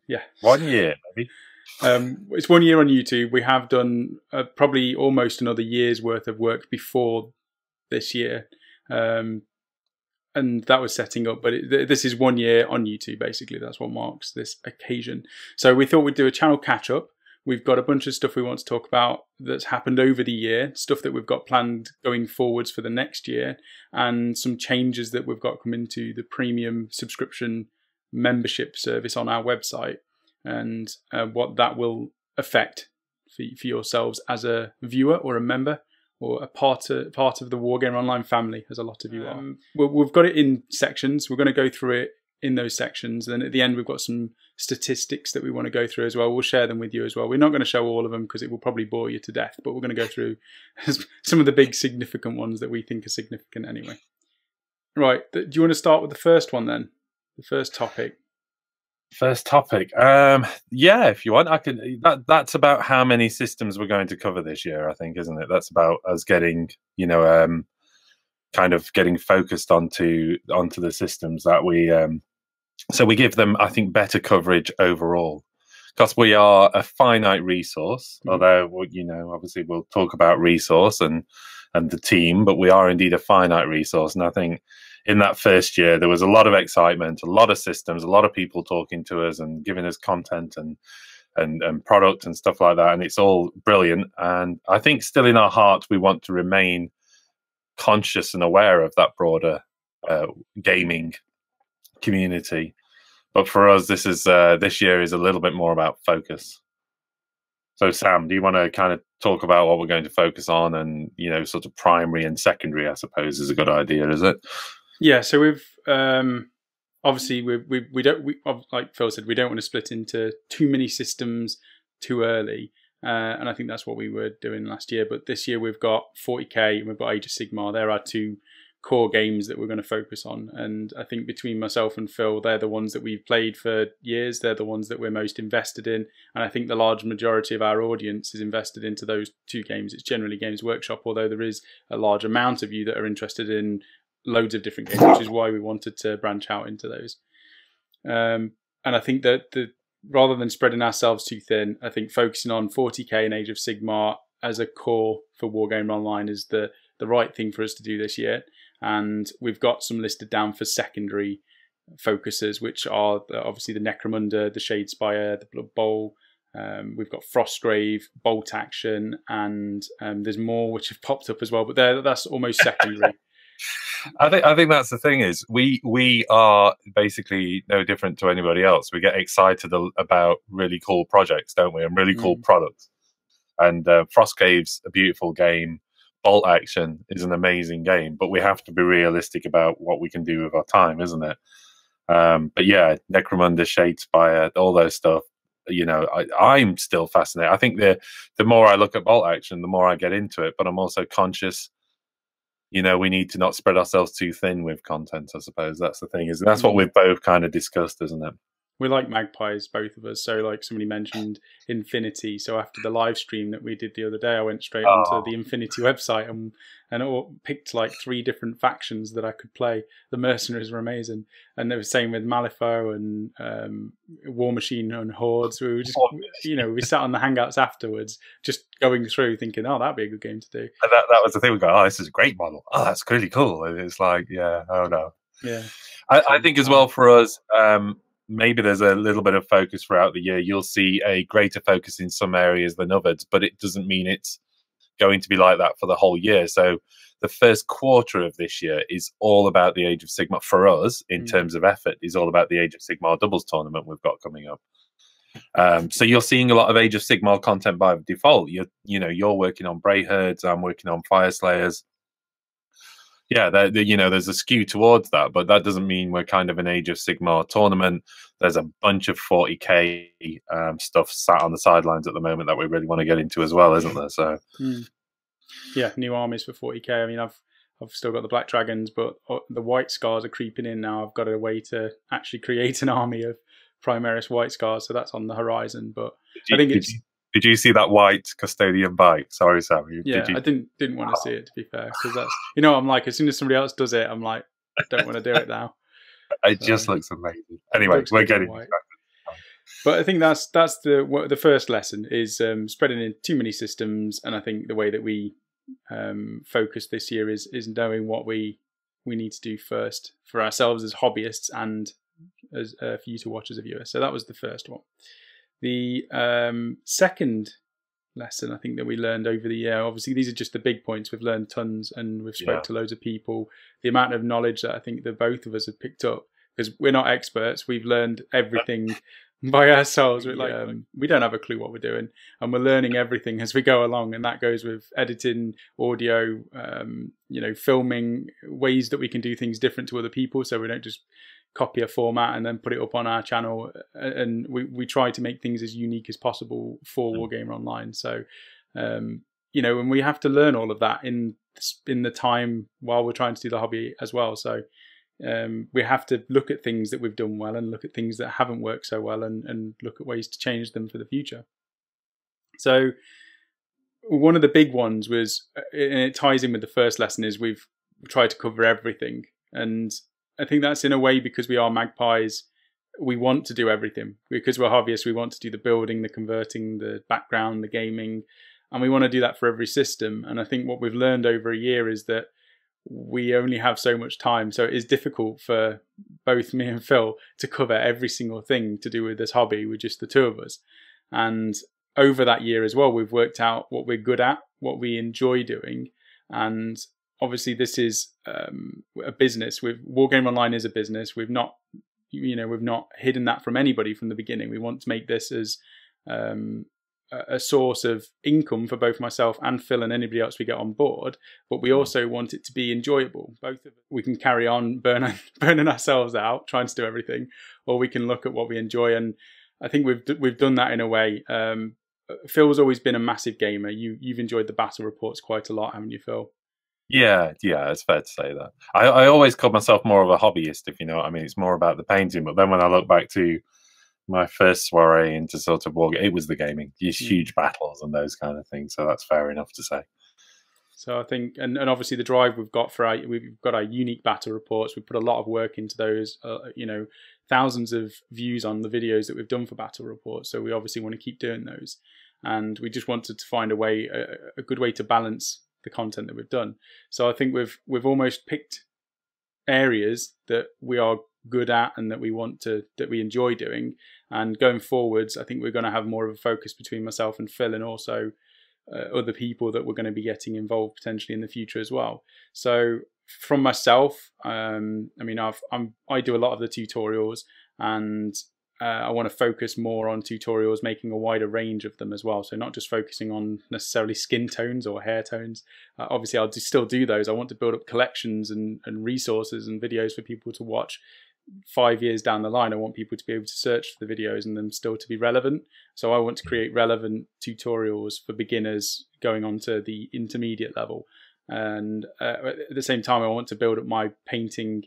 Yeah. 1 year, maybe. It's 1 year on YouTube. We have done probably almost another year's worth of work before this year. And that was setting up, but this is 1 year on YouTube, basically. That's what marks this occasion. So we thought we'd do a channel catch-up. We've got a bunch of stuff we want to talk about that's happened over the year, stuff that we've got planned going forwards for the next year, and some changes that we've got coming to the premium subscription membership service on our website, and what that will affect for yourselves as a viewer or a member, or a part of the WargamerOnline family, as a lot of you are. We've got it in sections. We're going to go through it in those sections. And at the end, we've got some statistics that we want to go through as well. We'll share them with you as well. We're not going to show all of them because it will probably bore you to death, but we're going to go through some of the big significant ones that we think are significant anyway. Right. Do you want to start with the first one then? The first topic? First topic. Yeah, if you want, I can. That's about how many systems we're going to cover this year, I think, isn't it? That's about us getting, kind of getting focused onto the systems that we. So we give them, I think, better coverage overall, because we are a finite resource. Although, obviously, we'll talk about resource and the team, but we are indeed a finite resource, and I think. In that first year, there was a lot of excitement, a lot of systems, a lot of people talking to us and giving us content and product and stuff like that. And it's all brilliant. And I think still in our heart, we want to remain conscious and aware of that broader gaming community. But for us, this year is a little bit more about focus. So Sam, do you want to kind of talk about what we're going to focus on, and, sort of primary and secondary, I suppose, is a good idea, is it? Yeah, so we've obviously we don't, like Phil said, we don't want to split into too many systems too early, and I think that's what we were doing last year. But this year we've got 40k and we've got Age of Sigmar. There are two core games that we're going to focus on, and I think between myself and Phil, they're the ones that we've played for years. They're the ones that we're most invested in, and I think the large majority of our audience is invested into those two games. It's generally Games Workshop, although there is a large amount of you that are interested in loads of different games, which is why we wanted to branch out into those. And I think that rather than spreading ourselves too thin, I think focusing on 40k and Age of Sigmar as a core for WargamerOnline is the right thing for us to do this year. And we've got some listed down for secondary focuses, which are obviously the Necromunda, the Shadespire, the Blood Bowl. We've got Frostgrave, Bolt Action, and there's more which have popped up as well, but that's almost secondary. I think that's the thing, is we are basically no different to anybody else. We get excited about really cool projects, don't we, and really cool products. And Frostgrave's a beautiful game. Bolt Action is an amazing game, but we have to be realistic about what we can do with our time, isn't it? But yeah, Necromunda, Shadespire, all those stuff. I'm still fascinated. I think the more I look at Bolt Action, the more I get into it. But I'm also conscious. We need to not spread ourselves too thin with content, I suppose. That's the thing. That's what we've both kind of discussed, isn't it? We're like magpies, both of us. So like somebody mentioned Infinity. So after the live stream that we did the other day, I went straight onto the Infinity website and picked like 3 different factions that I could play. The Mercenaries were amazing. And they were saying with Malifaux and War Machine and Hordes. We were just, we sat on the Hangouts afterwards, just going through thinking, oh, that'd be a good game to do. And that was the thing. We go, oh, this is a great model. Oh, that's really cool. And it's like, yeah, oh no. Yeah. I think as well for us, maybe there's a little bit of focus throughout the year. You'll see a greater focus in some areas than others, but it doesn't mean it's going to be like that for the whole year. So the first quarter of this year is all about the Age of Sigmar for us in terms of effort, is all about the Age of Sigmar doubles tournament we've got coming up. So you're seeing a lot of Age of Sigmar content by default. You're working on Bray Herds, I'm working on Fire Slayers. Yeah, there's a skew towards that, but that doesn't mean we're kind of an Age of Sigmar tournament. There's a bunch of 40k stuff sat on the sidelines at the moment that we really want to get into as well, isn't there? So, yeah, new armies for 40k. I mean, I've still got the Black Dragons, but the White Scars are creeping in now. I've got a way to actually create an army of Primaris White Scars, so that's on the horizon. But Did you see that white custodian bike? Sorry, Sam. I didn't want to see it, to be fair, because that's I'm like, as soon as somebody else does it, I'm like, I don't want to do it now. It just looks amazing. Anyway, we're getting distracted. But I think that's the first lesson is spreading in too many systems, and I think the way that we focus this year is knowing what we need to do first for ourselves as hobbyists and as for you to watch as a viewer. So that was the first one. The second lesson I think that we learned over the year, obviously these are just the big points, we've learned tons and we've spoke to loads of people. The amount of knowledge that I think that both of us have picked up, because we're not experts, we've learned everything by ourselves. We don't have a clue what we're doing, and we're learning everything as we go along, and that goes with editing, audio, filming, ways that we can do things different to other people, so we don't just copy a format and then put it up on our channel, and we try to make things as unique as possible for WargamerOnline. So and we have to learn all of that in the time while we're trying to do the hobby as well. So we have to look at things that we've done well and look at things that haven't worked so well, and look at ways to change them for the future. So one of the big ones was, and it ties in with the first lesson, is we've tried to cover everything. And I think that's in a way because we are magpies, we want to do everything. Because we're hobbyists, we want to do the building, the converting, the background, the gaming, and we want to do that for every system. And I think what we've learned over a year is that we only have so much time, so it is difficult for both me and Phil to cover every single thing to do with this hobby with just the two of us. And over that year as well, we've worked out what we're good at, what we enjoy doing, and obviously this is a business. WargamerOnline is a business. We've not hidden that from anybody from the beginning. We want to make this as a source of income for both myself and Phil and anybody else we get on board, but we also want it to be enjoyable. Both of us, we can carry on burning ourselves out trying to do everything, or we can look at what we enjoy. And I think we've done that in a way. Phil's always been a massive gamer. You've enjoyed the battle reports quite a lot, haven't you, Phil? Yeah, it's fair to say that. I always called myself more of a hobbyist, if you know what I mean. It's more about the painting, but then when I look back to my first soiree into sort of Wargame, it was the gaming, these huge battles and those kind of things. So that's fair enough to say. So I think, and obviously the drive we've got we've got our unique battle reports. We put a lot of work into those. Thousands of views on the videos that we've done for battle reports. So we obviously want to keep doing those, and we just wanted to find a good way to balance the content that we've done. So I think we've almost picked areas that we are good at and that we enjoy doing, and going forwards I think we're going to have more of a focus between myself and Phil, and also other people that we're going to be getting involved potentially in the future as well. So from myself, I do a lot of the tutorials, and I want to focus more on tutorials, making a wider range of them as well. So not just focusing on necessarily skin tones or hair tones. Obviously, I'll still do those. I want to build up collections and resources and videos for people to watch 5 years down the line. I want people to be able to search for the videos and them still to be relevant. So I want to create relevant tutorials for beginners going on to the intermediate level. And at the same time, I want to build up my painting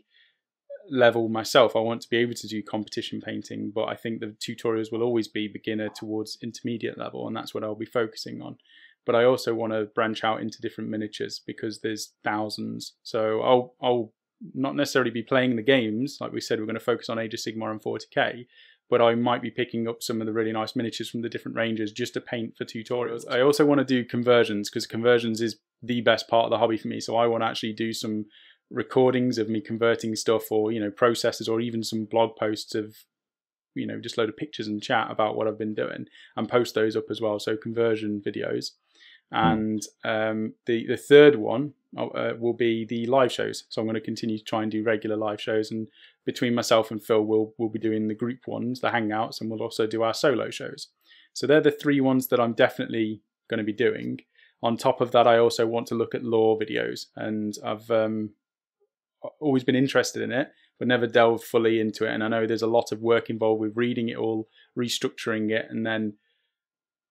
level myself. I want to be able to do competition painting, but I think the tutorials will always be beginner towards intermediate level, and that's what I'll be focusing on. But I also want to branch out into different miniatures because there's thousands. So I'll not necessarily be playing the games. Like we said, we're going to focus on Age of Sigmar and 40k, but I might be picking up some of the really nice miniatures from the different ranges just to paint for tutorials. I also want to do conversions, because conversions is the best part of the hobby for me. So I want to actually do some recordings of me converting stuff, or processes, or even some blog posts of just a load of pictures and chat about what I've been doing, and post those up as well. So conversion videos. And the third one will be the live shows. So I'm going to continue to try and do regular live shows, and between myself and Phil we'll be doing the group ones, the hangouts, and we'll also do our solo shows. So they're the three ones that I'm definitely going to be doing. On top of that, I also want to look at lore videos, and I've always been interested in it, but never delved fully into it. And I know there's a lot of work involved with reading it all, restructuring it, and then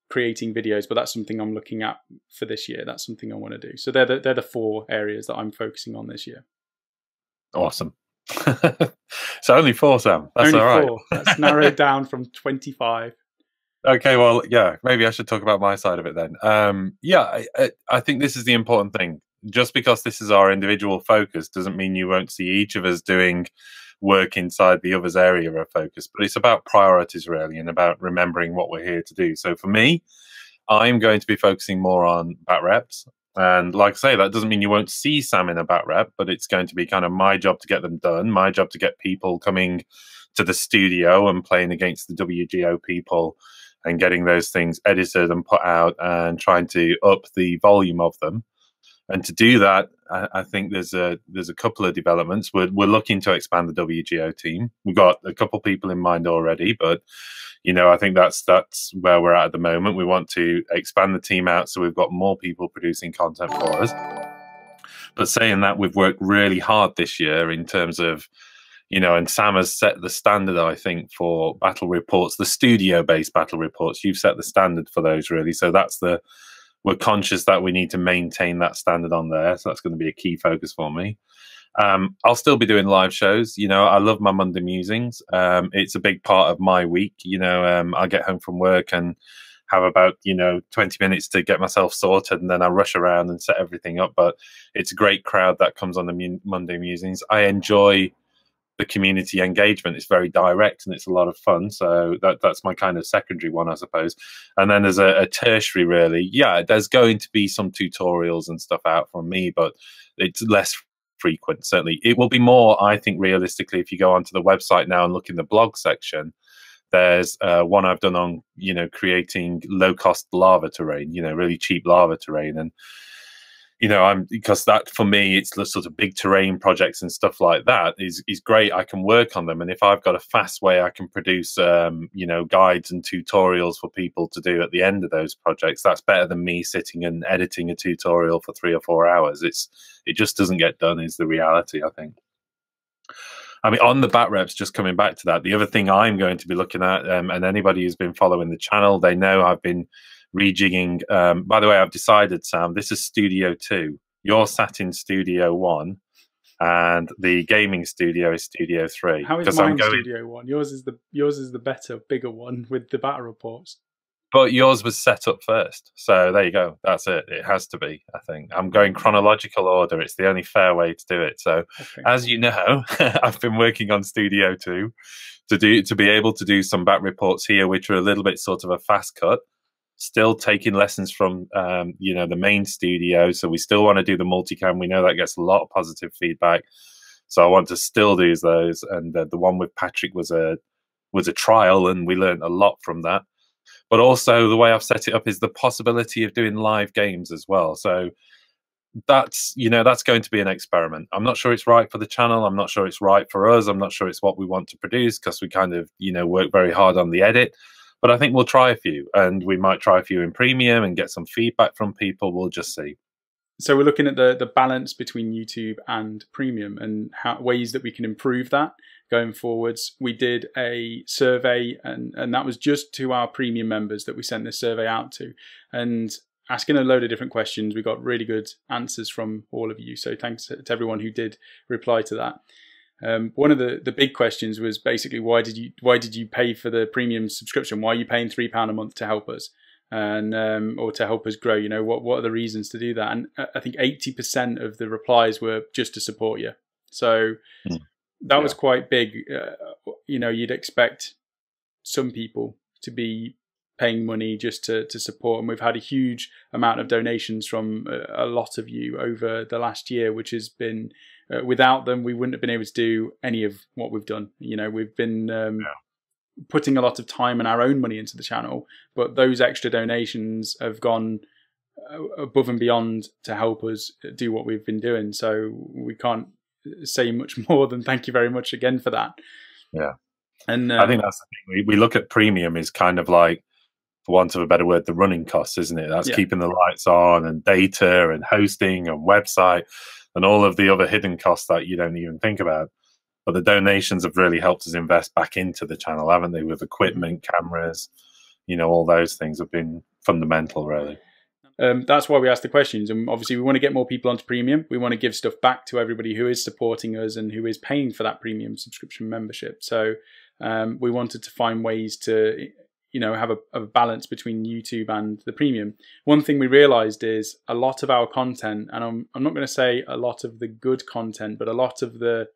creating videos. But that's something I'm looking at for this year. That's something I want to do. So they're the four areas that I'm focusing on this year. Awesome. So only 4, Sam. That's only all right. 4. That's narrowed down from 25. Okay, well, yeah, maybe I should talk about my side of it then. I think this is the important thing. Just because this is our individual focus doesn't mean you won't see each of us doing work inside the other's area of focus. But it's about priorities really, and about remembering what we're here to do. So for me, I'm going to be focusing more on bat reps. And like I say, that doesn't mean you won't see Sam in a bat rep, but it's going to be kind of my job to get them done, my job to get people coming to the studio and playing against the WGO people and getting those things edited and put out and trying to up the volume of them. And to do that, I think there's a couple of developments. We're looking to expand the WGO team. We've got a couple people in mind already, but I think that's where we're at the moment. We want to expand the team out so we've got more people producing content for us. But saying that, we've worked really hard this year in terms of, and Sam has set the standard, I think, for battle reports, the studio-based battle reports. You've set the standard for those, really. So we're conscious that we need to maintain that standard on there. So that's going to be a key focus for me. I'll still be doing live shows. I love my Monday musings. It's a big part of my week. I get home from work and have about 20 minutes to get myself sorted, and then I rush around and set everything up. But it's a great crowd that comes on the Monday musings. I enjoy the community engagement. It's very direct and it's a lot of fun. So that's my kind of secondary one, I suppose. And then there's a tertiary, really. Yeah, there's going to be some tutorials and stuff out from me, but it's less frequent. Certainly it will be more, I think, realistically, if you go onto the website now and look in the blog section, there's one I've done on creating low-cost lava terrain, really cheap lava terrain. And because that, for me, it's the sort of big terrain projects and stuff like that is great. I can work on them, and if I've got a fast way I can produce guides and tutorials for people to do at the end of those projects, that's better than me sitting and editing a tutorial for 3 or 4 hours. It just doesn't get done, is the reality, I think. I mean, on the bat reps, just coming back to that, the other thing I'm going to be looking at, and anybody who's been following the channel, they know I've been rejigging. By the way, I've decided, Sam, this is Studio 2. You're sat in Studio 1, and the gaming studio is Studio 3. How is mine Studio 1? Yours is the better, bigger one with the battle reports. But yours was set up first. So there you go. That's it. It has to be, I think. I'm going chronological order. It's the only fair way to do it. So as you know, I've been working on Studio 2 to be able to do some bat reports here, which are a little bit sort of a fast cut. Still taking lessons from the main studio. So we still want to do the multicam. We know that gets a lot of positive feedback. So I want to still do those. And the one with Patrick was a trial, and we learned a lot from that. But also the way I've set it up is the possibility of doing live games as well. So that's going to be an experiment. I'm not sure it's right for the channel. I'm not sure it's right for us. I'm not sure it's what we want to produce, because we kind of, work very hard on the edit. But I think we'll try a few, and we might try a few in premium and get some feedback from people. We'll just see. So we're looking at the balance between YouTube and premium, and ways that we can improve that going forwards. We did a survey, and that was just to our premium members that we sent this survey out to, and asking a load of different questions. We got really good answers from all of you. So thanks to everyone who did reply to that. One of the big questions was basically, why did you pay for the premium subscription? Why are you paying £3 a month to help us, and or to help us grow? What are the reasons to do that? And I think 80% of the replies were just to support you. So that was quite big. You'd expect some people to be paying money just to support, and we've had a huge amount of donations from a lot of you over the last year, which has been without them we wouldn't have been able to do any of what we've done. We've been putting a lot of time and our own money into the channel, but those extra donations have gone above and beyond to help us do what we've been doing. So we can't say much more than thank you very much again for that. And I think that's the thing. We look at premium is kind of like, for want of a better word, the running costs, isn't it? That's keeping the lights on, and data and hosting and website and all of the other hidden costs that you don't even think about. But the donations have really helped us invest back into the channel, haven't they? With equipment, cameras, all those things have been fundamental, really. That's why we ask the questions. And obviously we want to get more people onto premium. We want to give stuff back to everybody who is supporting us and who is paying for that premium subscription membership. So we wanted to find ways to have a balance between YouTube and the premium. One thing we realized is a lot of our content, and I'm not going to say a lot of the good content, but a lot of the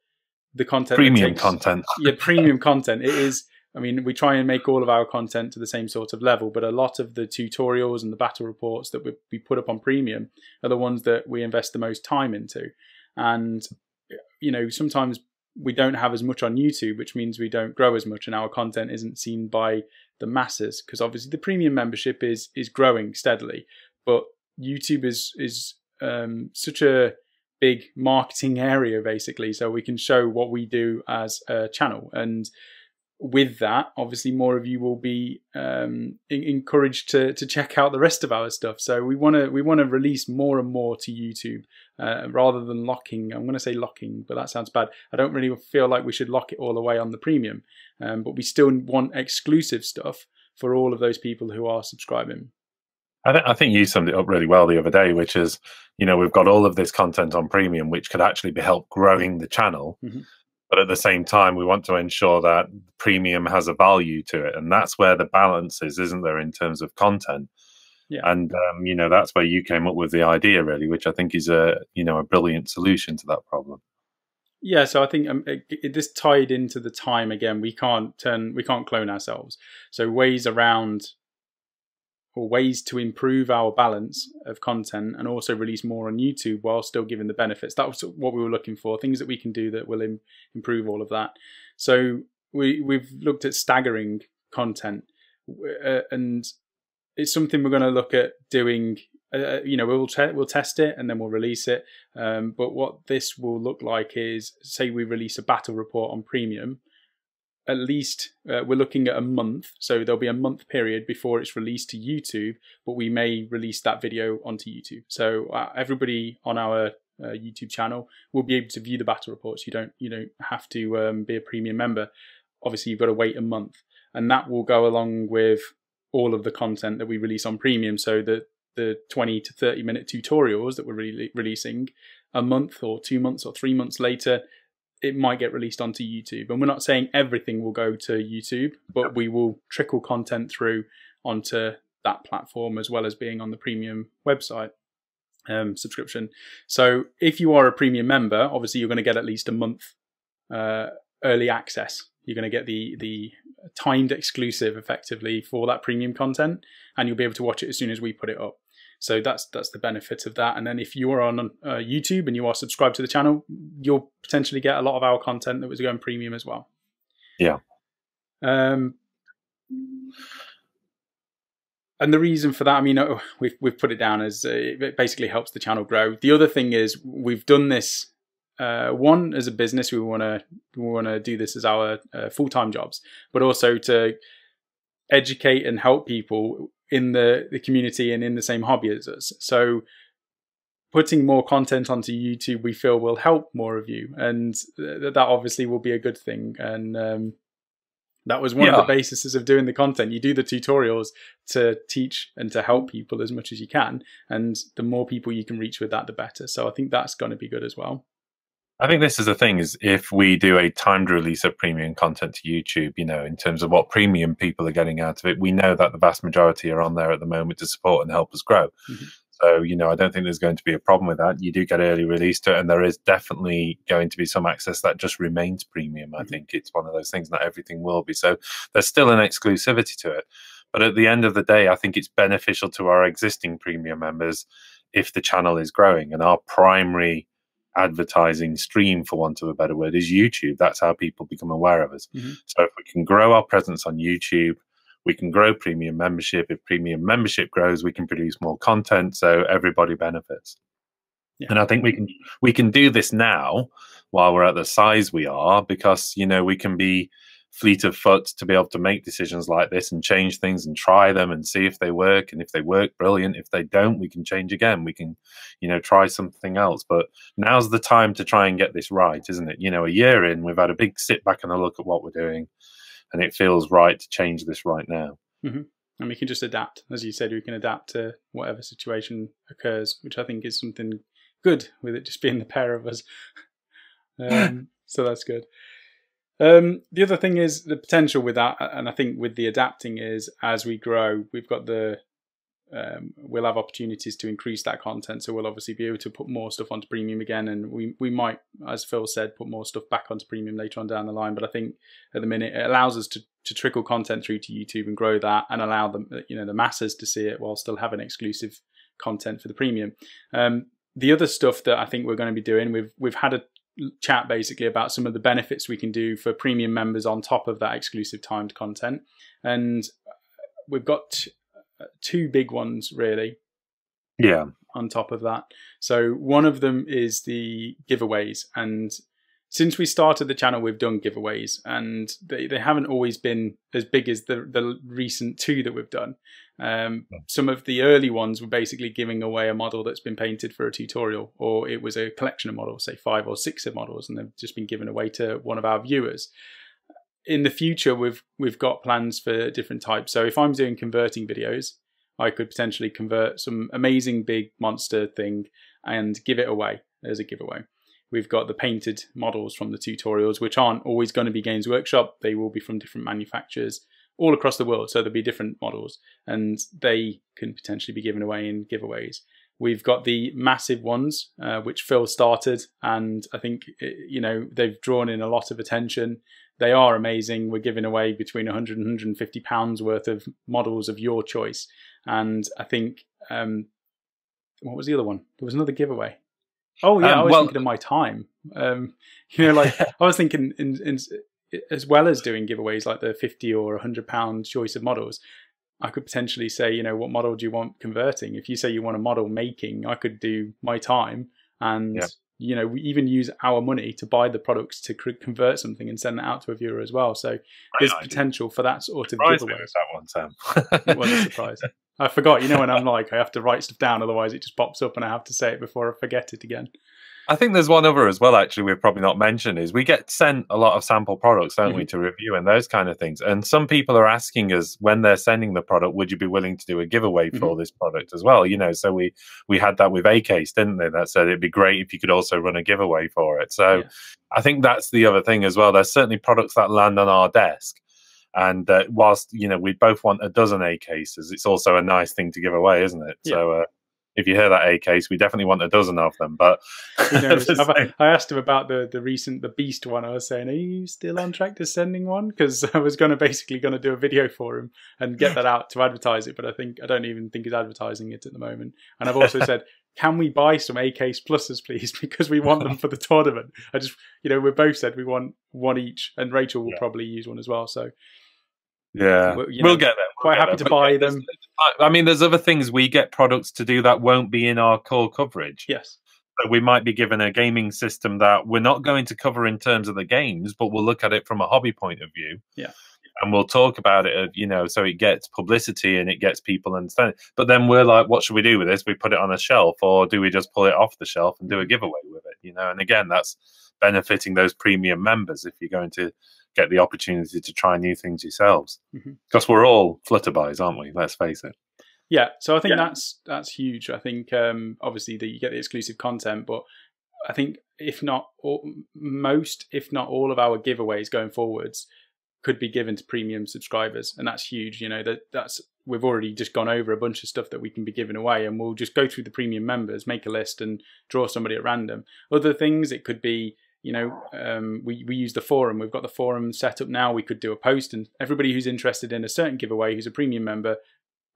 the content, premium content. Yeah, premium content. It is. I mean, we try and make all of our content to the same sort of level, but a lot of the tutorials and the battle reports that we put up on premium are the ones that we invest the most time into. And, you know, sometimes we don't have as much on YouTube, which means we don't grow as much and our content isn't seen by the masses, because obviously the premium membership is growing steadily. But YouTube is such a big marketing area, basically, so we can show what we do as a channel. And with that, obviously more of you will be encouraged to check out the rest of our stuff. So we want to release more and more to YouTube rather than locking. I'm going to say locking, but that sounds bad. I don't really feel like we should lock it all the way on the premium, but we still want exclusive stuff for all of those people who are subscribing. I think you summed it up really well the other day, which is, you know, we've got all of this content on premium, which could actually be help growing the channel. Mm-hmm. But at the same time, we want to ensure that premium has a value to it. And that's where the balance is, isn't there, in terms of content? Yeah. And, you know, that's where you came up with the idea, really, which I think is a brilliant solution to that problem. Yeah, so I think this tied into the time again. We can't clone ourselves. So ways around, or ways to improve our balance of content and also release more on YouTube while still giving the benefits. That was what we were looking for, things that we can do that will improve all of that. So we've looked at staggering content, and it's something we're going to look at doing. We'll test it and then we'll release it. But what this will look like is, say we release a battle report on premium, at least we're looking at a month. So there'll be a month period before it's released to YouTube, but we may release that video onto YouTube. So everybody on our YouTube channel will be able to view the battle reports. You don't have to be a premium member. Obviously, you've got to wait a month, and that will go along with all of the content that we release on premium. So the 20 to 30 minute tutorials that we're releasing a month or 2 months or 3 months later, it might get released onto YouTube. And we're not saying everything will go to YouTube, but we will trickle content through onto that platform as well as being on the premium website subscription. So if you are a premium member, obviously you're going to get at least a month early access. You're going to get the timed exclusive effectively for that premium content, and you'll be able to watch it as soon as we put it up. So that's the benefit of that. And then if you are on YouTube and you are subscribed to the channel, you'll potentially get a lot of our content that was going premium as well. Yeah. And the reason for that, I mean, we've put it down as it basically helps the channel grow. The other thing is we've done this one as a business. We want to do this as our full-time jobs, but also to educate and help people in the community and in the same hobby as us. So putting more content onto YouTube, we feel will help more of you, and that obviously will be a good thing. And that was one of the bases of doing the content. You do the tutorials to teach and to help people as much as you can, and the more people you can reach with that, the better. So I think that's going to be good as well. I think this is the thing, is if we do a timed release of premium content to YouTube, you know, in terms of what premium people are getting out of it, we know that the vast majority are on there at the moment to support and help us grow. Mm-hmm. So, you know, I don't think there's going to be a problem with that. You do get early release to it, and there is definitely going to be some access that just remains premium. I think it's one of those things, not everything will be. So there's still an exclusivity to it. But at the end of the day, I think it's beneficial to our existing premium members if the channel is growing, and our primary advertising stream, for want of a better word, is YouTube. That's how people become aware of us. Mm-hmm. So if we can grow our presence on YouTube, we can grow premium membership. If premium membership grows, we can produce more content, so everybody benefits. Yeah. And I think we can do this now while we're at the size we are, because, you know, we can be fleet of foot to be able to make decisions like this and change things and try them and see if they work. And if they work, brilliant. If they don't, we can change again. We can, you know, try something else. But now's the time to try and get this right, isn't it? You know, a year in, we've had a big sit back and a look at what we're doing, and it feels right to change this right now. Mm-hmm. And we can just adapt. As you said, we can adapt to whatever situation occurs, which I think is something good with it just being the pair of us. So that's good. The other thing is the potential with that, and I think with the adapting, is as we grow, we've got the we'll have opportunities to increase that content. So we'll obviously be able to put more stuff onto premium again, and we might, as Phil said, put more stuff back onto premium later on down the line. But I think at the minute it allows us to trickle content through to YouTube and grow that, and allow them, the masses to see it while still having exclusive content for the premium. The other stuff that I think we're going to be doing, we've had a chat basically about some of the benefits we can do for premium members on top of that exclusive timed content, and we've got two big ones really on top of that. So one of them is the giveaways, and since we started the channel we've done giveaways, and they haven't always been as big as the recent two that we've done. Some of the early ones were basically giving away a model that's been painted for a tutorial, or it was a collection of models, say 5 or 6 of models, and they've just been given away to one of our viewers. In the future, we've got plans for different types. So if I'm doing converting videos, I could potentially convert some amazing big monster thing and give it away as a giveaway. We've got the painted models from the tutorials, which aren't always going to be Games Workshop. They will be from different manufacturers all across the world. So there'll be different models, and they can potentially be given away in giveaways. We've got the massive ones, which Phil started, and I think they've drawn in a lot of attention. They are amazing. We're giving away between 100 and 150 pounds worth of models of your choice. And I think, what was the other one? There was another giveaway. Oh yeah, I was thinking of my time. I was thinking in as well as doing giveaways like the 50 or 100 pound choice of models, I could potentially say, what model do you want converting? If you say you want a model making, I could do my time and we even use our money to buy the products to convert something and send it out to a viewer as well. So there's potential for that sort of giveaway. That one, Sam. It was a surprise. I forgot, when I'm like, I have to write stuff down, otherwise it just pops up and I have to say it before I forget it again. I think there's one other as well, actually, we've probably not mentioned, is we get sent a lot of sample products, don't we, to review and those kind of things. And some people are asking us when they're sending the product, would you be willing to do a giveaway for this product as well? So we had that with A-Case, didn't they? That said it'd be great if you could also run a giveaway for it. So I think that's the other thing as well. There's certainly products that land on our desk. And whilst, we both want a dozen A-Cases, it's also a nice thing to give away, isn't it? Yeah. So if you hear that A-Case, we definitely want a dozen of them. But I asked him about the Beast one. I was saying, are you still on track to sending one? Because I was basically going to do a video for him and get that out to advertise it. But I don't even think he's advertising it at the moment. And I've also said, can we buy some A-Case pluses, please? Because we want them for the tournament. We both said we want one each, and Rachel will probably use one as well. So we'll get them. Quite happy to buy them. I mean, there's other things we get products to do that won't be in our core coverage. Yes. So we might be given a gaming system that we're not going to cover in terms of the games, but we'll look at it from a hobby point of view. Yeah. And we'll talk about it, so it gets publicity and it gets people understanding. But then we're like, what should we do with this? We put it on a shelf, or do we just pull it off the shelf and do a giveaway with it? And again, that's benefiting those premium members if you're going to get the opportunity to try new things yourselves, because we're all flutterbuys, aren't we? Let's face it. Yeah, so I think that's huge. I think obviously that you get the exclusive content, but I think if not all of our giveaways going forwards could be given to premium subscribers, and that's huge. We've already just gone over a bunch of stuff that we can be giving away, and we'll just go through the premium members, make a list, and draw somebody at random. Other things, it could be. We use the forum. We've got the forum set up now. We could do a post, and everybody who's interested in a certain giveaway, who's a premium member,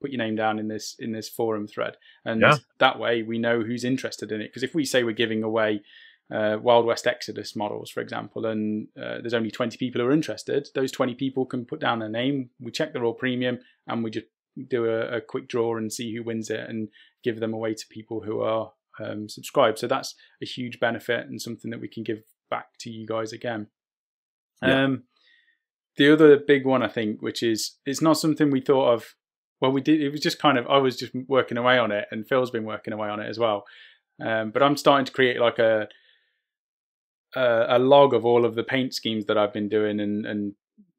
put your name down in this forum thread, and that way we know who's interested in it. Because if we say we're giving away Wild West Exodus models, for example, and there's only 20 people who are interested, those 20 people can put down their name. We check they're all premium, and we just do a quick draw and see who wins it, and give them away to people who are subscribed. So that's a huge benefit and something that we can give back to you guys again. The other big one, I think, which is, it's not something we thought of. Well, we did. It was just I was just working away on it, and Phil's been working away on it as well. But I'm starting to create like a log of all of the paint schemes that I've been doing, and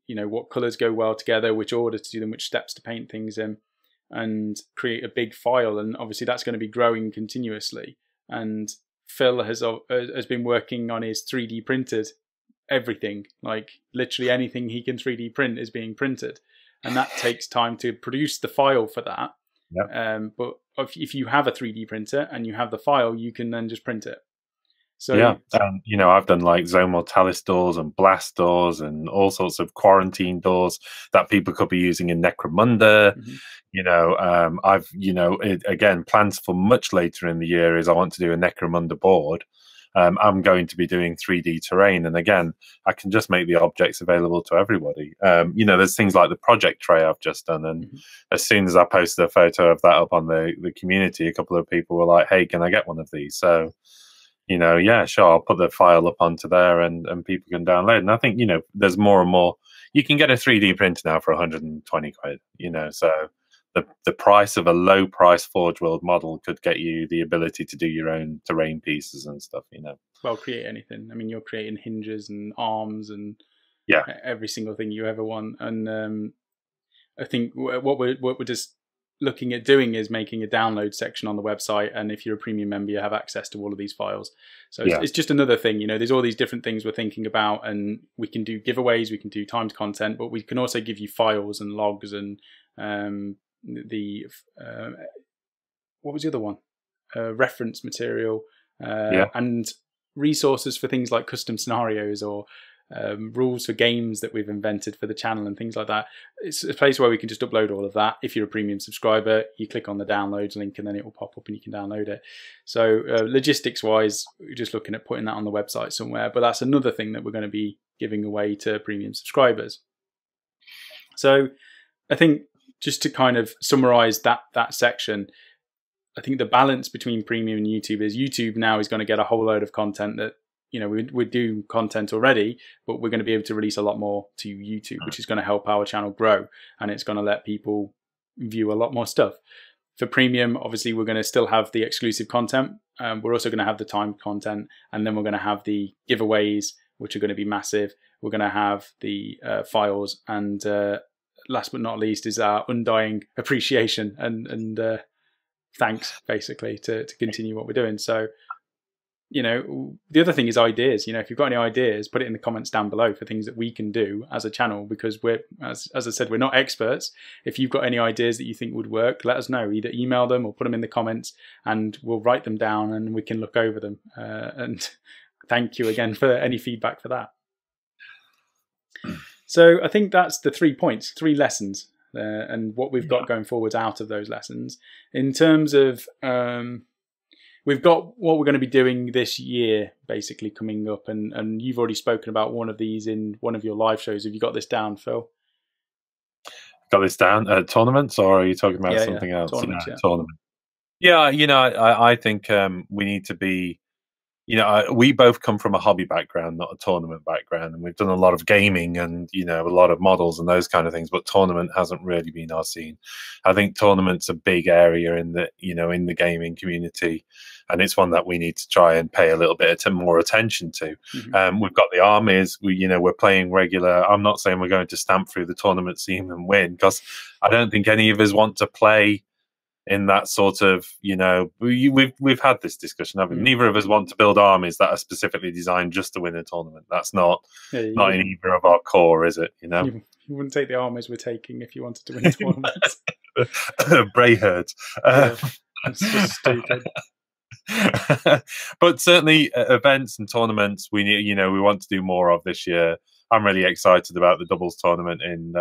what colours go well together, which order to do them, which steps to paint things in, and create a big file. And obviously that's going to be growing continuously. And Phil has been working on his 3D printed everything, like literally anything he can 3D print is being printed, and that takes time to produce the file for that. But if you have a 3D printer and you have the file, you can then just print it. So yeah, and you know, I've done like Zone Mortalis doors and blast doors and all sorts of quarantine doors that people could be using in Necromunda. You know, I've, you know, again, plans for much later in the year is I want to do a Necromunda board. I'm going to be doing 3D terrain, and again, I can just make the objects available to everybody. You know, there's things like the project tray I've just done, and as soon as I posted a photo of that up on the community, a couple of people were like, "Hey, can I get one of these?" So, you know, yeah, sure, I'll put the file up onto there, and people can download. And I think, you know, there's more and more. You can get a 3D printer now for 120 quid. You know, so the price of a low price Forge World model could get you the ability to do your own terrain pieces and stuff, you know. Well, create anything. I mean, you're creating hinges and arms and every single thing you ever want. And I think what we're just looking at doing is making a download section on the website, and if you're a premium member, you have access to all of these files. So it's just another thing, you know. There's all these different things we're thinking about, and we can do giveaways, we can do timed content, but we can also give you files and logs and what was the other one? Reference material and resources for things like custom scenarios or rules for games that we've invented for the channel and things like that. It's a place where we can just upload all of that. If you're a premium subscriber, you click on the downloads link and then it will pop up and you can download it. So logistics wise, we're just looking at putting that on the website somewhere, but that's another thing that we're going to be giving away to premium subscribers. So I think just to kind of summarize that section, I think the balance between premium and YouTube is YouTube now is going to get a whole load of content that, you know, we do content already, but we're going to be able to release a lot more to YouTube, which is going to help our channel grow, and it's going to let people view a lot more stuff. For premium, obviously, we're going to still have the exclusive content. We're also going to have the timed content, and then we're going to have the giveaways, which are going to be massive. We're going to have the files, and last but not least is our undying appreciation and thanks, basically, to continue what we're doing. So, you know, the other thing is ideas. You know, if you've got any ideas, put it in the comments down below for things that we can do as a channel, because we're, as I said, we're not experts. If you've got any ideas that you think would work, let us know. Either email them or put them in the comments and we'll write them down and we can look over them. And thank you again for any feedback for that. So I think that's the 3 points, 3 lessons, and what we've got going forwards out of those lessons. In terms of, we've got what we're going to be doing this year, basically coming up, and you've already spoken about one of these in one of your live shows. Have you got this down, Phil? Got this down? Tournaments, or are you talking about something else? Tournaments, tournament. Yeah, you know, I think we need to be. You know, we both come from a hobby background, not a tournament background, and we've done a lot of gaming and, you know, a lot of models and those kind of things, but tournament hasn't really been our scene. I think tournament's a big area in the, you know, in the gaming community, and it's one that we need to try and pay a little bit more attention to. We've got the armies, you know, we're playing regular. I'm not saying we're going to stamp through the tournament scene and win, because I don't think any of us want to play in that sort of, you know, we've had this discussion, haven't we? Neither of us want to build armies that are specifically designed just to win a tournament. That's not in either of our core, is it? You know, you wouldn't take the armies we're taking if you wanted to win a tournament. Bray herds. It's just stupid. But certainly events and tournaments we need, you know, we want to do more of this year. I'm really excited about the doubles tournament in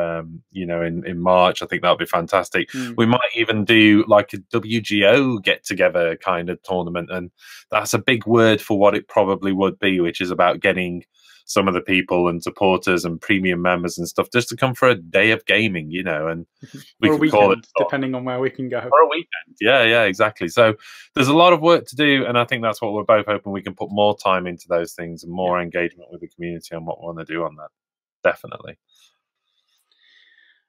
you know, in March. I think that'll be fantastic. We might even do like a WGO get together kind of tournament, and that's a big word for what it probably would be, which is about getting some of the people and supporters and premium members and stuff just to come for a day of gaming, you know, and we or a could call it, depending on where we can go. Or a weekend. Yeah, exactly. So there's a lot of work to do, and I think that's what we're both hoping we can put more time into those things and more engagement with the community on what we want to do on that. Definitely.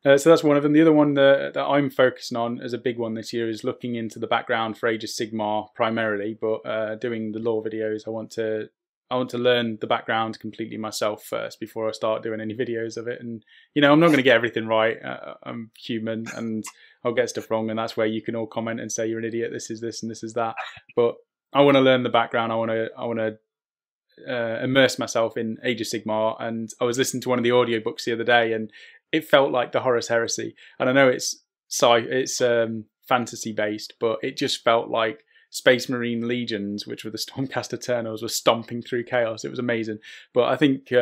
So that's one of them. The other one that I'm focusing on as a big one this year is looking into the background for Age of Sigmar primarily, but doing the lore videos, I want to learn the background completely myself first before I start doing any videos of it. And, you know, I'm not going to get everything right. I'm human and I'll get stuff wrong. And that's where you can all comment and say, you're an idiot. This is this and this is that. But I want to learn the background. I want to immerse myself in Age of Sigmar. And I was listening to one of the audiobooks the other day and it felt like the Horus Heresy. And I know it's fantasy based, but it just felt like Space Marine Legions, which were the Stormcast Eternals, were stomping through chaos. It was amazing. But I think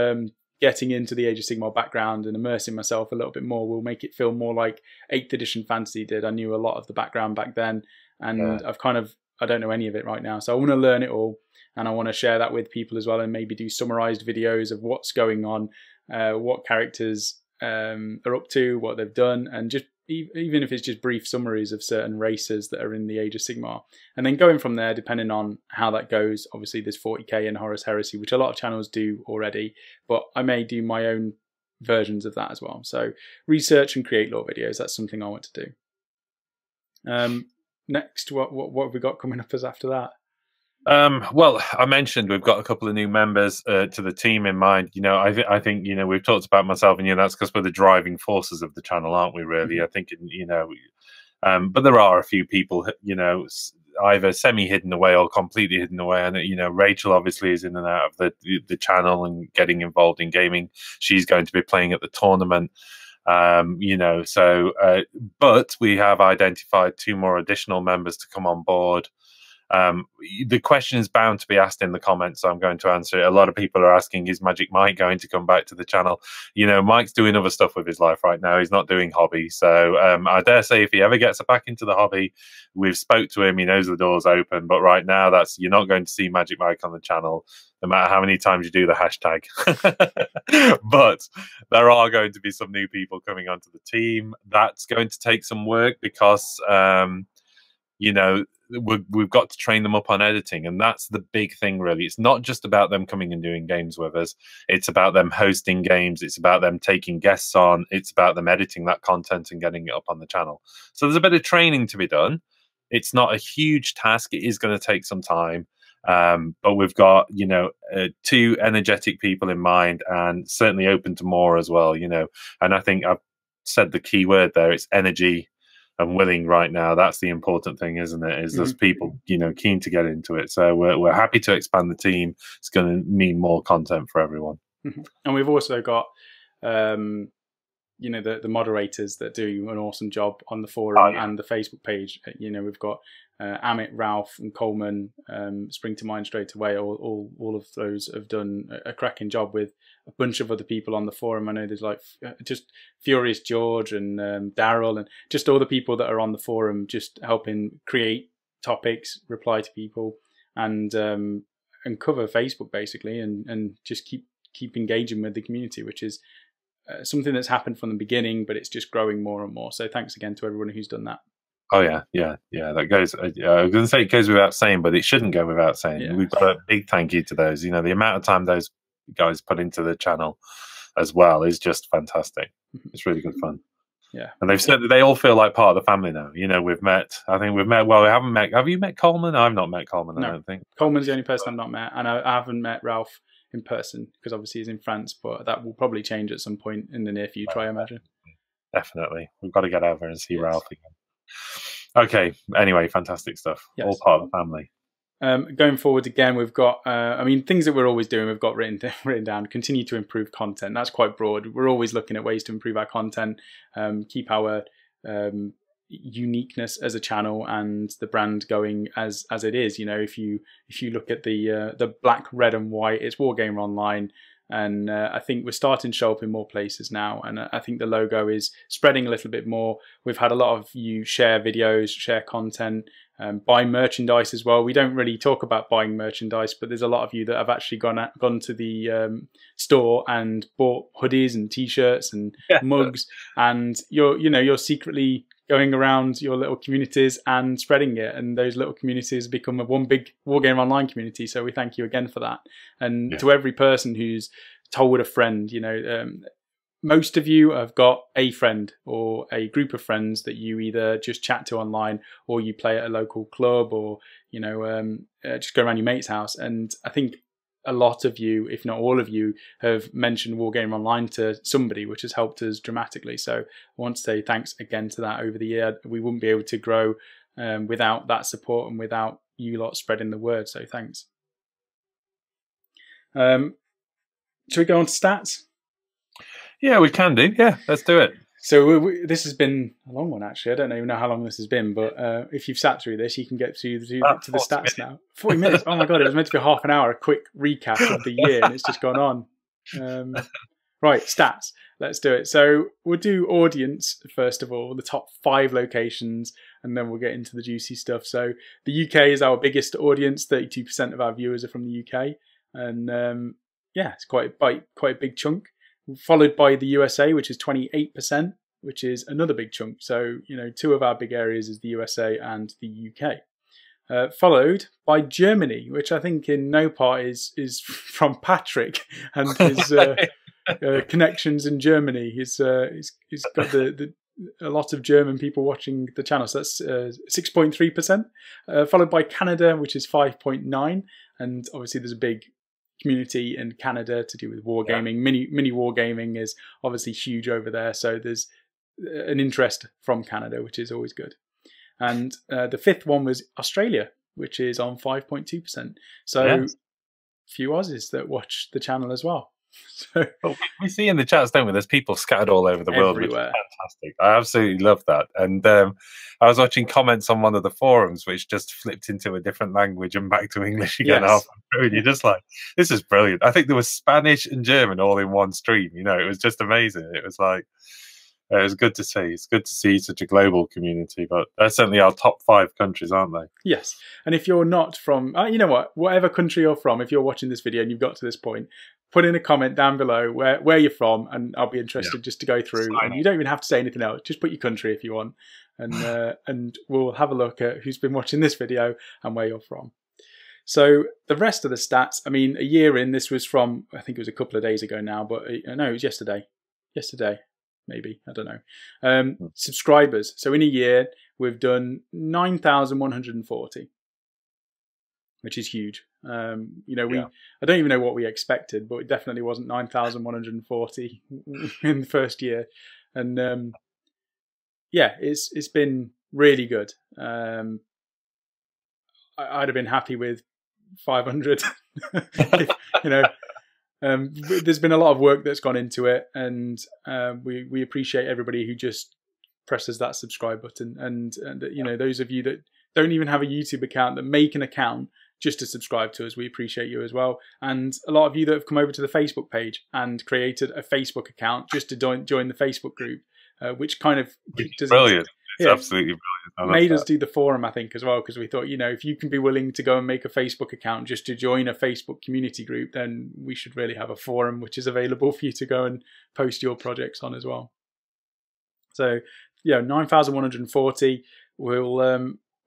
getting into the Age of Sigmar background and immersing myself a little bit more will make it feel more like 8th edition fantasy did. I knew a lot of the background back then, and I don't know any of it right now. So I want to learn it all, and I want to share that with people as well, and maybe do summarized videos of what's going on, what characters are up to, what they've done, and just even if it's just brief summaries of certain races that are in the Age of Sigmar. And then going from there, depending on how that goes, obviously there's 40k and Horus Heresy, which a lot of channels do already, but I may do my own versions of that as well. So research and create lore videos, that's something I want to do. Next, what have we got coming up as after that? Well, I mentioned we've got a couple of new members to the team in mind. I think we've talked about myself and that's because we're the driving forces of the channel, aren't we? Really, I think but there are a few people, either semi-hidden away or completely hidden away. And Rachel obviously is in and out of the channel and getting involved in gaming. She's going to be playing at the tournament. But we have identified 2 more additional members to come on board. The question is bound to be asked in the comments, so I'm going to answer it. A lot of people are asking, is Magic Mike going to come back to the channel? Mike's doing other stuff with his life right now. He's not doing hobby. So I dare say if he ever gets back into the hobby, we've spoke to him, he knows the door's open. But right now, you're not going to see Magic Mike on the channel, no matter how many times you do the hashtag. But there are going to be some new people coming onto the team. That's going to take some work because, we've got to train them up on editing, and that's the big thing, really. It's not just about them coming and doing games with us. It's about them hosting games. It's about them taking guests on. It's about them editing that content and getting it up on the channel. So there's a bit of training to be done. It's not a huge task. It is going to take some time. But we've got, 2 energetic people in mind, and certainly open to more as well, and I think I've said the key word there. It's energy and willing right now. That's the important thing, isn't it? Is there's people, keen to get into it. So we're happy to expand the team. It's going to mean more content for everyone. And we've also got, the moderators that do an awesome job on the forum and the Facebook page. We've got Amit, Ralph, and Coleman spring to mind straight away. All of those have done a cracking job with a bunch of other people on the forum. I know there's just Furious George and Daryl, and just all the people that are on the forum, just helping create topics, reply to people, and cover Facebook basically, and just keep engaging with the community, which is something that's happened from the beginning, but it's just growing more and more. So thanks again to everyone who's done that. Oh yeah. That goes. I was going to say it goes without saying, but it shouldn't go without saying. Yeah. We've got a big thank you to those. The amount of time those guys put into the channel as well is just fantastic. It's really good fun. Yeah, and they've said that they all feel like part of the family now. We've met. I think we've met. Well, we haven't met. Have you met Coleman? I've not met Coleman. No. I don't think Coleman's the only person I've not met, and I haven't met Ralph in person because obviously he's in France. But that will probably change at some point in the near future, I imagine. Definitely, we've got to get over and see Ralph again. Okay. Anyway, fantastic stuff. Yes. All part of the family. Going forward again, we've got, things that we're always doing, we've got written down, continue to improve content. That's quite broad. We're always looking at ways to improve our content, keep our uniqueness as a channel and the brand going as it is. If you look at the black, red and white, it's WargamerOnline. And I think we're starting to show up in more places now. And I think the logo is spreading a little bit more. We've had a lot of you share videos, share content, buy merchandise as well. We don't really talk about buying merchandise, but there's a lot of you that have actually gone to the store and bought hoodies and t-shirts and mugs. And you're secretly going around your little communities and spreading it, and those little communities become one big WargamerOnline community. So we thank you again for that. And to every person who's told a friend, most of you have got a friend or a group of friends that you either just chat to online or you play at a local club or just go around your mate's house. And I think a lot of you, if not all of you, have mentioned WargamerOnline to somebody, which has helped us dramatically. So I want to say thanks again to that. Over the year, we wouldn't be able to grow without that support and without you lot spreading the word. So thanks. Should we go on to stats? Yeah, we can do. Yeah, let's do it. So this has been a long one, actually. I don't even know how long this has been, but if you've sat through this, you can get to the stats now. 40 minutes. Oh my God, it was meant to be half an hour, a quick recap of the year, and it's just gone on. Right, stats. Let's do it. So we'll do audience, first of all, the top 5 locations, and then we'll get into the juicy stuff. So the UK is our biggest audience. 32% of our viewers are from the UK. And yeah, it's quite a big chunk. Followed by the USA, which is 28%, which is another big chunk. So, 2 of our big areas is the USA and the UK. Followed by Germany, which I think in no part is from Patrick and his connections in Germany. He's got a lot of German people watching the channel. So that's 6.3%. Followed by Canada, which is 5.9%. And obviously there's a big community in Canada to do with wargaming. Mini wargaming is obviously huge over there, so there's an interest from Canada, which is always good. And the 5th one was Australia, which is on 5.2%. So few Aussies that watch the channel as well. So well, we see in the chats, don't we? There's people scattered all over the world, which is fantastic. I absolutely love that. And I was watching comments on one of the forums, which just flipped into a different language and back to English again. Halfway through, and you're just like, this is brilliant. I think there was Spanish and German all in one stream. It was just amazing. It was like, it was good to see. It's good to see such a global community, but they're certainly our top 5 countries, aren't they? Yes. And if you're not from, you know what, whatever country you're from, if you're watching this video and you've got to this point, put in a comment down below where you're from, and I'll be interested just to go through. And you don't even have to say anything else. Just put your country if you want, and we'll have a look at who's been watching this video and where you're from. So the rest of the stats, I mean, a year in, this was from, I think it was a couple of days ago now, but no, it was yesterday. Maybe, I don't know. Subscribers. So in a year, we've done 9,140, which is huge. I don't even know what we expected, but it definitely wasn't 9,140 in the first year. And it's been really good. I'd have been happy with 500. There's been a lot of work that's gone into it, and we appreciate everybody who just presses that subscribe button. And those of you that don't even have a YouTube account, that make an account just to subscribe to us, we appreciate you as well. And a lot of you that have come over to the Facebook page and created a Facebook account just to join the Facebook group, which kind of does brilliant. It's absolutely brilliant. Made us do the forum, I think, as well, because we thought, if you can be willing to go and make a Facebook account just to join a Facebook community group, then we should really have a forum which is available for you to go and post your projects on as well. So, 9,140.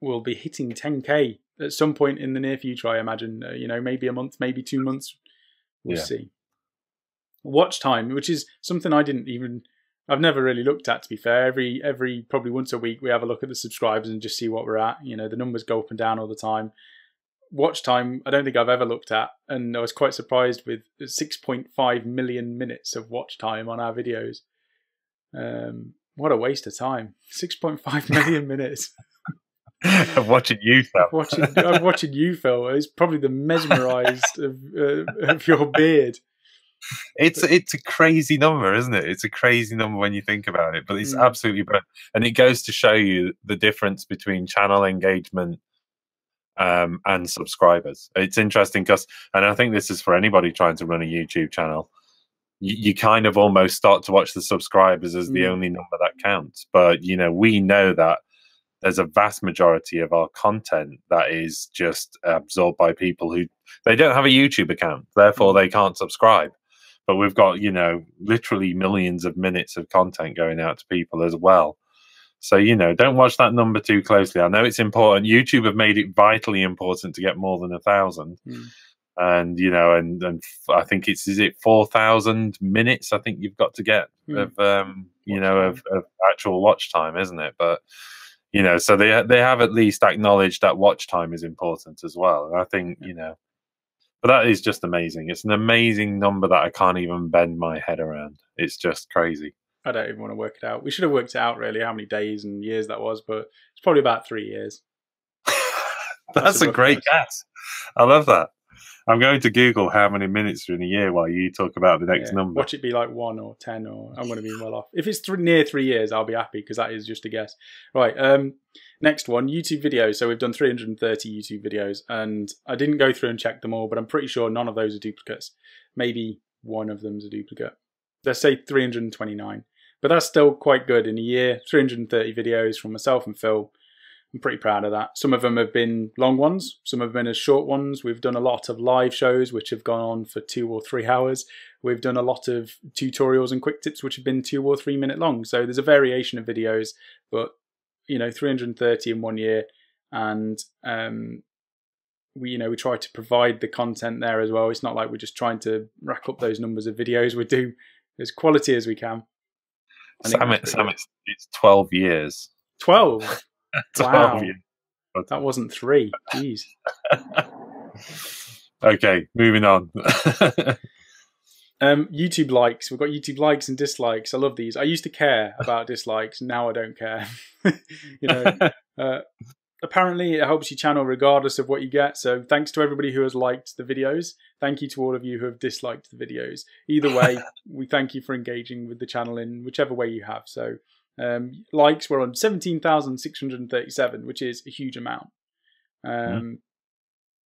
We'll be hitting 10K at some point in the near future, I imagine. Maybe a month, maybe 2 months. We'll see. Watch time, which is something I've never really looked at, to be fair. Every probably once a week we have a look at the subscribers and just see what we're at. The numbers go up and down all the time. Watch time, I don't think I've ever looked at, and I was quite surprised with 6.5 million minutes of watch time on our videos. What a waste of time. 6.5 million minutes. I'm watching you, Phil. I'm watching you, Phil. It's probably the mesmerised of your beard. It's a crazy number, isn't it? It's a crazy number when you think about it, but it's absolutely brilliant. And it goes to show you the difference between channel engagement and subscribers. It's interesting and I think this is for anybody trying to run a YouTube channel, you kind of almost start to watch the subscribers as the only number that counts. But we know that there's a vast majority of our content that is just absorbed by people who they don't have a YouTube account, therefore they can't subscribe. But we've got, literally millions of minutes of content going out to people as well. So, don't watch that number too closely. I know it's important. YouTube have made it vitally important to get more than 1,000. And, and I think is it 4,000 minutes I think you've got to get of actual watch time, isn't it? But, so they have at least acknowledged that watch time is important as well. And I think, but that is just amazing. It's an amazing number that I can't even bend my head around. It's just crazy. I don't even want to work it out. We should have worked it out, really, how many days and years that was, but it's probably about 3 years. That's a great guess. I love that. I'm going to Google how many minutes are in a year while you talk about the next number. Watch it be like 1 or 10, or I'm going to be well off. If it's near 3 years, I'll be happy, because that is just a guess. Right, next one, YouTube videos. So we've done 330 YouTube videos, and I didn't go through and check them all, but I'm pretty sure none of those are duplicates. Maybe one of them's a duplicate. Let's say 329. But that's still quite good in a year. 330 videos from myself and Phil. I'm pretty proud of that. Some of them have been long ones. Some have been as short ones. We've done a lot of live shows, which have gone on for 2 or 3 hours. We've done a lot of tutorials and quick tips, which have been 2 or 3 minute long. So there's a variation of videos, but 330 in 1 year. And we try to provide the content there as well. It's not like we're just trying to rack up those numbers of videos. We do as quality as we can. Sam, it's 12 years. 12? 12 wow. years. That wasn't 3. Jeez. Okay, moving on. YouTube likes. We've got YouTube likes and dislikes. I love these. I used to care about dislikes. Now I don't care. Apparently it helps your channel regardless of what you get. So thanks to everybody who has liked the videos. Thank you to all of you who have disliked the videos. Either way, we thank you for engaging with the channel in whichever way you have. So likes, we're on 17,637, which is a huge amount.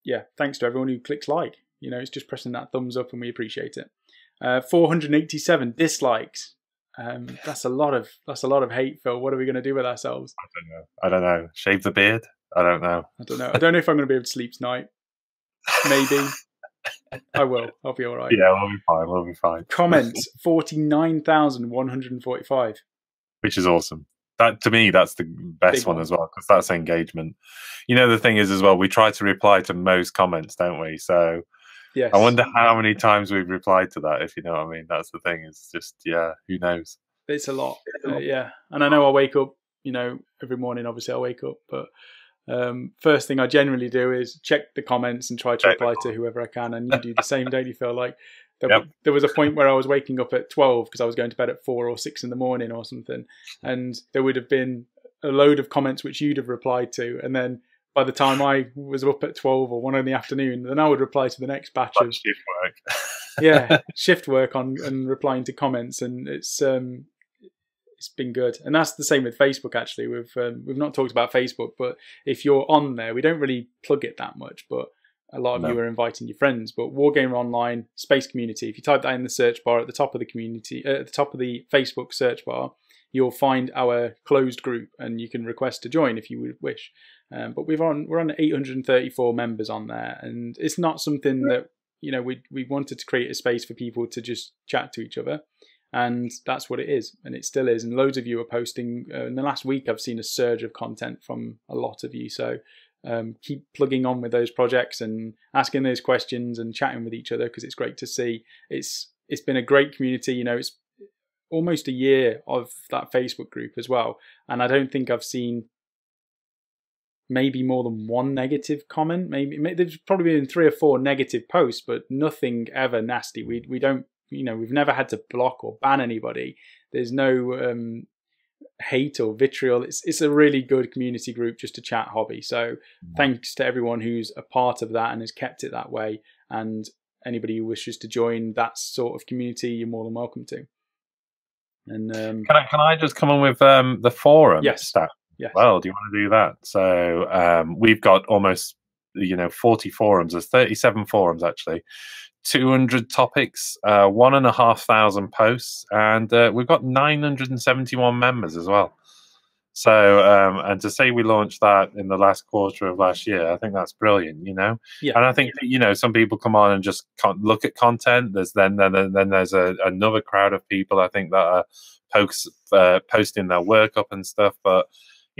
Yeah, thanks to everyone who clicks like. It's just pressing that thumbs up, and we appreciate it. 487 dislikes. That's a lot of hate, Phil. What are we going to do with ourselves? I don't know. Shave the beard? I don't know. I don't know if I'm going to be able to sleep tonight. Maybe. I will. I'll be all right. Yeah, we'll be fine. We'll be fine. Comments 49,145. Which is awesome. That, to me, that's the best one as well, because that's engagement. The thing is as well, we try to reply to most comments, don't we? So yes. I wonder how many times we've replied to that, if you know what I mean. That's the thing. It's just, who knows? It's a lot. Yeah. And I know I wake up, every morning, obviously I wake up, but first thing I generally do is check the comments and try to reply to whoever I can. And you do the same, don't you, Phil? Like, there was a point where I was waking up at 12 because I was going to bed at 4 or 6 in the morning or something. And there would have been a load of comments which you'd have replied to. And then by the time I was up at 12 or 1 in the afternoon, then I would reply to the next batch of shift work. shift work and replying to comments. And it's been good. And that's the same with Facebook, actually. We've not talked about Facebook, but if you're on there, we don't really plug it that much, but a lot of you are inviting your friends. But WargamerOnline Space Community, if you type that in the search bar at the top of the community, at the top of the Facebook search bar, you'll find our closed group, and you can request to join if you would wish. But we're on 834 members on there, and it's not something that we wanted to create a space for people to just chat to each other, and that's what it is, and it still is. And loads of you are posting. In the last week, I've seen a surge of content from a lot of you. So keep plugging on with those projects and asking those questions and chatting with each other, because it's great to see. It's been a great community. It's almost a year of that Facebook group as well, and I don't think I've seen maybe more than 1 negative comment. Maybe there's probably been 3 or 4 negative posts, but nothing ever nasty. We don't, we've never had to block or ban anybody. There's no hate or vitriol. It's a really good community group just to chat hobby. So thanks to everyone who's a part of that and has kept it that way. And anybody who wishes to join that sort of community, you're more than welcome to. And can I just come on with the forum stuff? Yes. Well, do you want to do that? So we've got almost 40 forums. There's 37 forums actually, 200 topics, 1,500 posts, and we've got 971 members as well. So and to say we launched that in the last quarter of last year, I think that's brilliant. And I think some people come on and just can't look at content. There's then there's another crowd of people I think that are posting their work up and stuff, but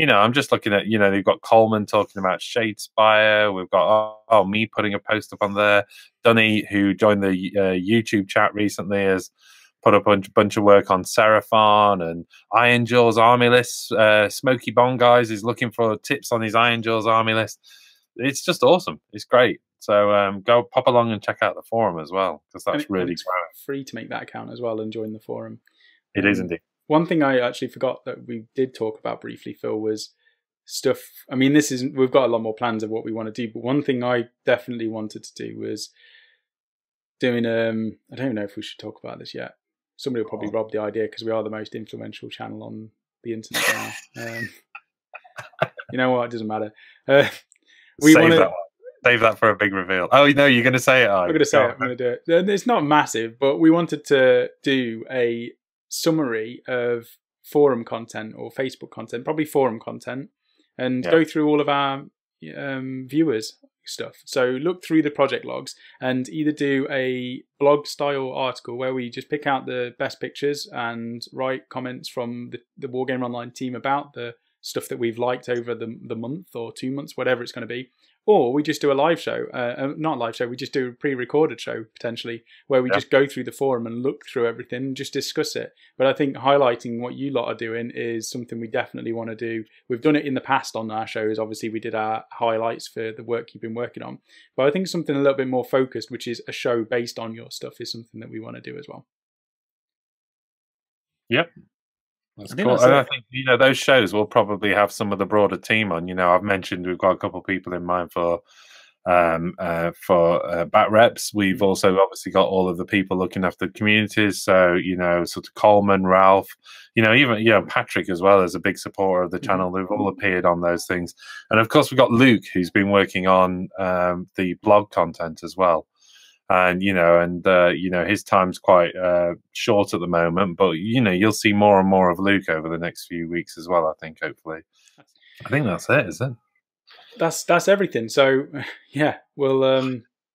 I'm just looking at, they've got Coleman talking about Shadespire. We've got, me putting a post up on there. Dunny, who joined the YouTube chat recently, has put up a bunch of work on Seraphon and Iron Jaws army list. Smoky Bond Guys is looking for tips on his Iron Jaws army list. It's just awesome. It's great. So go pop along and check out the forum as well, because that's really it's free to make that account as well and join the forum. It is indeed. One thing I actually forgot that we did talk about briefly, Phil, was stuff. I mean, we've got a lot more plans of what we want to do, but one thing I definitely wanted to do was doing I don't know if we should talk about this yet. Somebody will probably rob the idea because we are the most influential channel on the internet now. You know what? It doesn't matter. Save that for a big reveal. Oh, no, you're going to say it. I'm going to say it. I'm going to do it. It's not massive, but we wanted to do a summary of forum content or Facebook content, probably forum content, and go through all of our viewers stuff. So look through the project logs and either do a blog style article where we just pick out the best pictures and write comments from the WargamerOnline team about the stuff that we've liked over the month or 2 months, whatever it's going to be. Or we just do a live show, not a live show, we just do a pre-recorded show potentially where we just go through the forum and look through everything and just discuss it. But I think highlighting what you lot are doing is something we definitely want to do. We've done it in the past on our shows. Obviously, we did our highlights for the work you've been working on. But I think something a little bit more focused, which is a show based on your stuff, is something that we want to do as well. Yep. That's cool. And I think, those shows will probably have some of the broader team on. I've mentioned we've got a couple of people in mind for back reps. We've also obviously got all of the people looking after the communities. So, sort of Coleman, Ralph, even, Patrick as well as a big supporter of the channel. They've all appeared on those things. And of course, we've got Luke, who's been working on the blog content as well. And his time's quite short at the moment, but you'll see more and more of Luke over the next few weeks as well. I think, hopefully. I think that's it, isn't it? That's everything. So yeah, we'll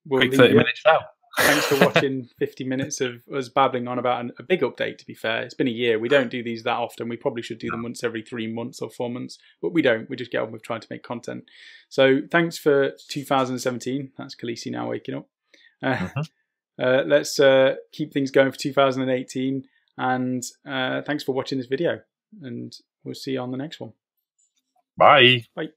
quick 30-minute show. Thanks for watching 50 minutes of us babbling on about a big update. To be fair, it's been a year. We don't do these that often. We probably should do them once every 3 months or 4 months, but we don't. We just get on with trying to make content. So thanks for 2017. That's Khaleesi now waking up. Let's keep things going for 2018, and thanks for watching this video, and we'll see you on the next one. Bye. Bye.